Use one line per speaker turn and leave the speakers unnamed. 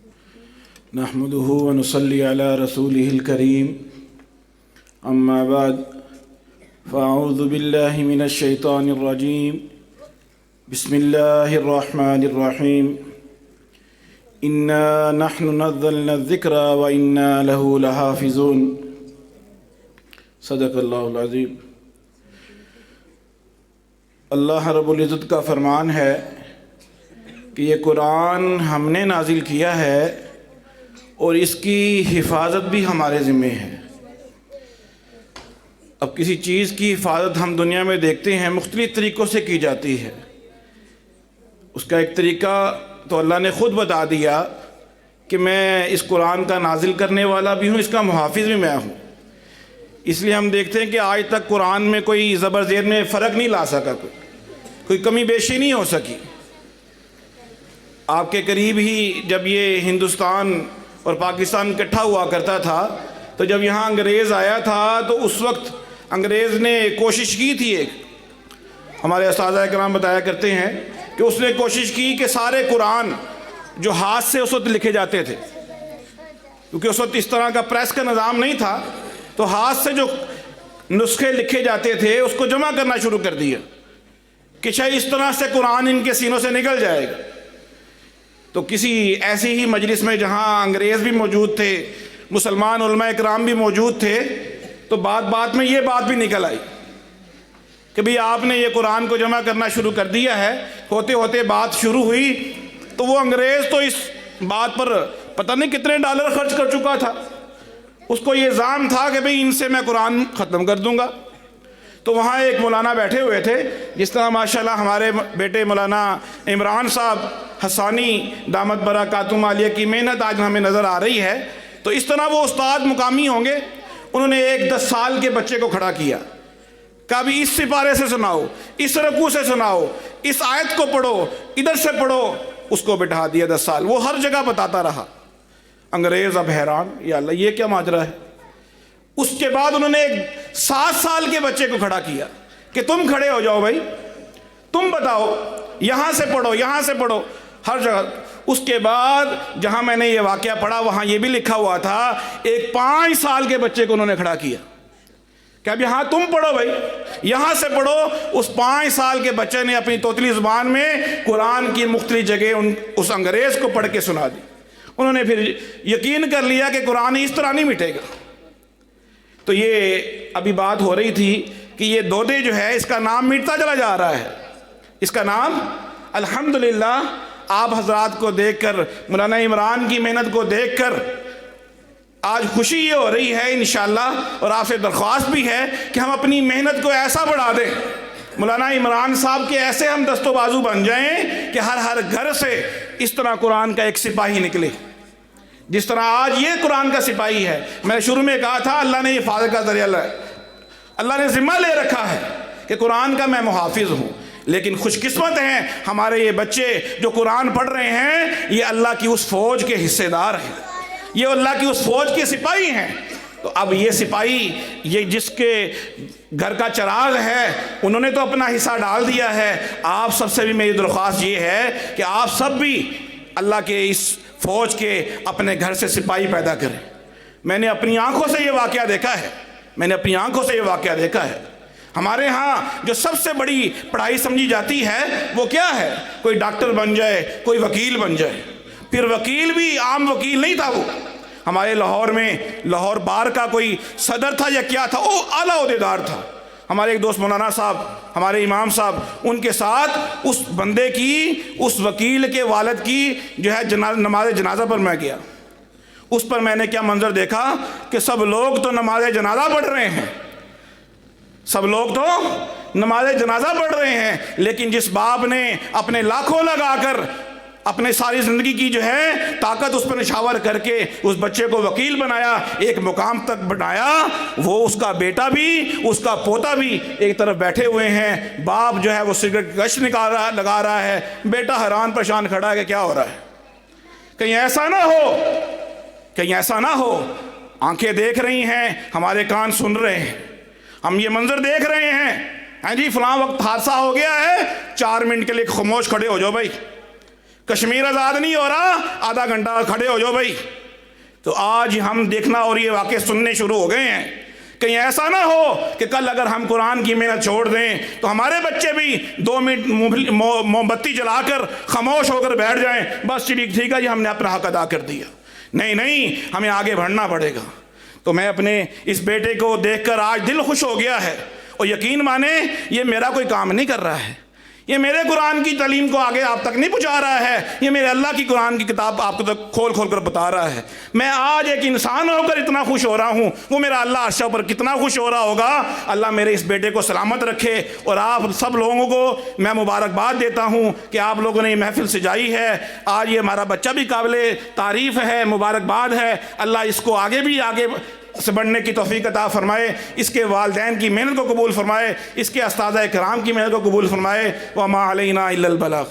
نحمده ونصلي على رسوله الكريم أما بعد فأعوذ بالله من الشيطان الرجيم بسم الله الرحمن الرحيم إنا نحن نزلنا الذكر وإنا له لحافظون صدق اللہ العظیم۔ اللہ رب العزت کا فرمان ہے کہ یہ قرآن ہم نے نازل کیا ہے اور اس کی حفاظت بھی ہمارے ذمے ہے۔ اب کسی چیز کی حفاظت ہم دنیا میں دیکھتے ہیں مختلف طریقوں سے کی جاتی ہے۔ اس کا ایک طریقہ تو اللہ نے خود بتا دیا کہ میں اس قرآن کا نازل کرنے والا بھی ہوں، اس کا محافظ بھی میں ہوں۔ اس لیے ہم دیکھتے ہیں کہ آج تک قرآن میں کوئی زبر زیر میں فرق نہیں لا سکا، کوئی کمی بیشی نہیں ہو سکی۔ آپ کے قریب ہی جب یہ ہندوستان اور پاکستان اکٹھا ہوا کرتا تھا تو جب یہاں انگریز آیا تھا تو اس وقت انگریز نے کوشش کی تھی، ایک ہمارے اساتذہ کرام بتایا کرتے ہیں کہ اس نے کوشش کی کہ سارے قرآن جو ہاتھ سے اس وقت لکھے جاتے تھے، کیونکہ اس وقت اس طرح کا پریس کا نظام نہیں تھا، تو ہاتھ سے جو نسخے لکھے جاتے تھے اس کو جمع کرنا شروع کر دیا کہ شاید اس طرح سے قرآن ان کے سینوں سے نکل جائے گا۔ تو کسی ایسی ہی مجلس میں جہاں انگریز بھی موجود تھے، مسلمان علماء اکرام بھی موجود تھے، تو بات میں یہ بات بھی نکل آئی کہ بھئی آپ نے یہ قرآن کو جمع کرنا شروع کر دیا ہے۔ ہوتے ہوتے بات شروع ہوئی تو وہ انگریز تو اس بات پر پتہ نہیں کتنے ڈالر خرچ کر چکا تھا، اس کو یہ الزام تھا کہ بھئی ان سے میں قرآن ختم کر دوں گا۔ تو وہاں ایک مولانا بیٹھے ہوئے تھے، جس طرح ماشاءاللہ ہمارے بیٹے مولانا عمران صاحب حسانی دامت برکاتہم عالیہ کی محنت آج ہمیں نظر آ رہی ہے، تو اس طرح وہ استاد مقامی ہوں گے۔ انہوں نے ایک 10 سال کے بچے کو کھڑا کیا، کہا بھی اس سپارے سے سناؤ، اس رکوع سے سناؤ، اس آیت کو پڑھو، ادھر سے پڑھو۔ اس کو بٹھا دیا 10 سال، وہ ہر جگہ بتاتا رہا۔ انگریز اب حیران، یا اللہ یہ کیا ماجرا ہے۔ اس کے بعد انہوں نے ایک 7 سال کے بچے کو کھڑا کیا کہ تم کھڑے ہو جاؤ بھائی، تم بتاؤ، یہاں سے پڑھو، یہاں سے پڑھو، ہر جگہ۔ اس کے بعد جہاں میں نے یہ واقعہ پڑھا وہاں یہ بھی لکھا ہوا تھا، ایک 5 سال کے بچے کو انہوں نے کھڑا کیا کہ اب یہاں تم پڑھو بھائی، یہاں سے پڑھو۔ اس 5 سال کے بچے نے اپنی توتلی زبان میں قرآن کی مختلف جگہ اس انگریز کو پڑھ کے سنا دی۔ انہوں نے پھر یقین کر لیا کہ قرآن اس طرح نہیں مٹے گا۔ تو یہ ابھی بات ہو رہی تھی کہ یہ دودے جو ہے اس کا نام مٹتا چلا جا رہا ہے۔ اس کا نام الحمدللہ آپ حضرات کو دیکھ کر، مولانا عمران کی محنت کو دیکھ کر آج خوشی یہ ہو رہی ہے انشاءاللہ، اور آپ سے درخواست بھی ہے کہ ہم اپنی محنت کو ایسا بڑھا دیں، مولانا عمران صاحب کے ایسے ہم دست و بازو بن جائیں کہ ہر گھر سے اس طرح قرآن کا ایک سپاہی نکلے، جس طرح آج یہ قرآن کا سپاہی ہے۔ میں نے شروع میں کہا تھا اللہ نے حفاظت کا ذریعہ اللہ نے ذمہ لے رکھا ہے کہ قرآن کا میں محافظ ہوں، لیکن خوش قسمت ہیں ہمارے یہ بچے جو قرآن پڑھ رہے ہیں، یہ اللہ کی اس فوج کے حصے دار ہیں، یہ اللہ کی اس فوج کے سپاہی ہیں۔ تو اب یہ سپاہی، یہ جس کے گھر کا چراغ ہے، انہوں نے تو اپنا حصہ ڈال دیا ہے۔ آپ سب سے بھی میری درخواست یہ ہے کہ آپ سب بھی اللہ کے اس فوج کے اپنے گھر سے سپاہی پیدا کریں۔ میں نے اپنی آنکھوں سے یہ واقعہ دیکھا ہے، ہمارے ہاں جو سب سے بڑی پڑھائی سمجھی جاتی ہے وہ کیا ہے؟ کوئی ڈاکٹر بن جائے، کوئی وکیل بن جائے۔ پھر وکیل بھی عام وکیل نہیں تھا، وہ ہمارے لاہور میں لاہور بار کا کوئی صدر تھا یا کیا تھا، وہ اعلیٰ عہدیدار تھا۔ ہمارے ایک دوست مولانا صاحب، ہمارے امام صاحب، ان کے ساتھ اس بندے کی، اس وکیل کے والد کی جو ہے نماز جنازہ پر میں گیا۔ اس پر میں نے کیا منظر دیکھا کہ سب لوگ تو نماز جنازہ پڑھ رہے ہیں، لیکن جس باپ نے اپنے لاکھوں لگا کر اپنے ساری زندگی کی جو ہے طاقت اس پر نشاور کر کے اس بچے کو وکیل بنایا، ایک مقام تک بنایا، وہ اس کا بیٹا بھی اس کا پوتا بھی ایک طرف بیٹھے ہوئے ہیں۔ باپ جو ہے وہ سگریٹ گش لگا رہا ہے، بیٹا حیران پریشان کھڑا ہے کہ کیا ہو رہا ہے۔ کہیں ایسا نہ ہو، آنکھیں دیکھ رہی ہیں، ہمارے کان سن رہے ہیں، ہم یہ منظر دیکھ رہے ہیں، ہاں جی فلاں وقت حادثہ ہو گیا ہے، 4 منٹ کے لیے خاموش کھڑے ہو جاؤ بھائی، کشمیر آزاد نہیں ہو رہا، آدھا گھنٹہ کھڑے ہو جاؤ بھائی۔ تو آج ہم دیکھنا اور یہ واقعے سننے شروع ہو گئے ہیں، کہیں ایسا نہ ہو کہ کل اگر ہم قرآن کی محنت چھوڑ دیں تو ہمارے بچے بھی 2 منٹ موم بتی جلا کر خاموش ہو کر بیٹھ جائیں، بس ٹھیک ہے جی ہم نے اپنا حق ادا کر دیا۔ نہیں، ہمیں آگے بڑھنا پڑے گا۔ تو میں اپنے اس بیٹے کو دیکھ کر آج دل خوش ہو گیا ہے، اور یقین مانیں یہ میرا کوئی کام نہیں کر رہا ہے، یہ میرے قرآن کی تعلیم کو آگے آپ تک نہیں پہنچا رہا ہے، یہ میرے اللہ کی قرآن کی کتاب آپ کو تک کھول کر بتا رہا ہے۔ میں آج ایک انسان ہو کر اتنا خوش ہو رہا ہوں، وہ میرا اللہ عرش پر کتنا خوش ہو رہا ہوگا۔ اللہ میرے اس بیٹے کو سلامت رکھے، اور آپ سب لوگوں کو میں مبارکباد دیتا ہوں کہ آپ لوگوں نے یہ محفل سجائی ہے۔ آج یہ ہمارا بچہ بھی قابل تعریف ہے، مبارکباد ہے۔ اللہ اس کو آگے سے بڑھنے کی توفیق عطا فرمائے، اس کے والدین کی محنت کو قبول فرمائے، اس کے اساتذہ کرام کی محنت کو قبول فرمائے۔ وما علینا الا البلاغ۔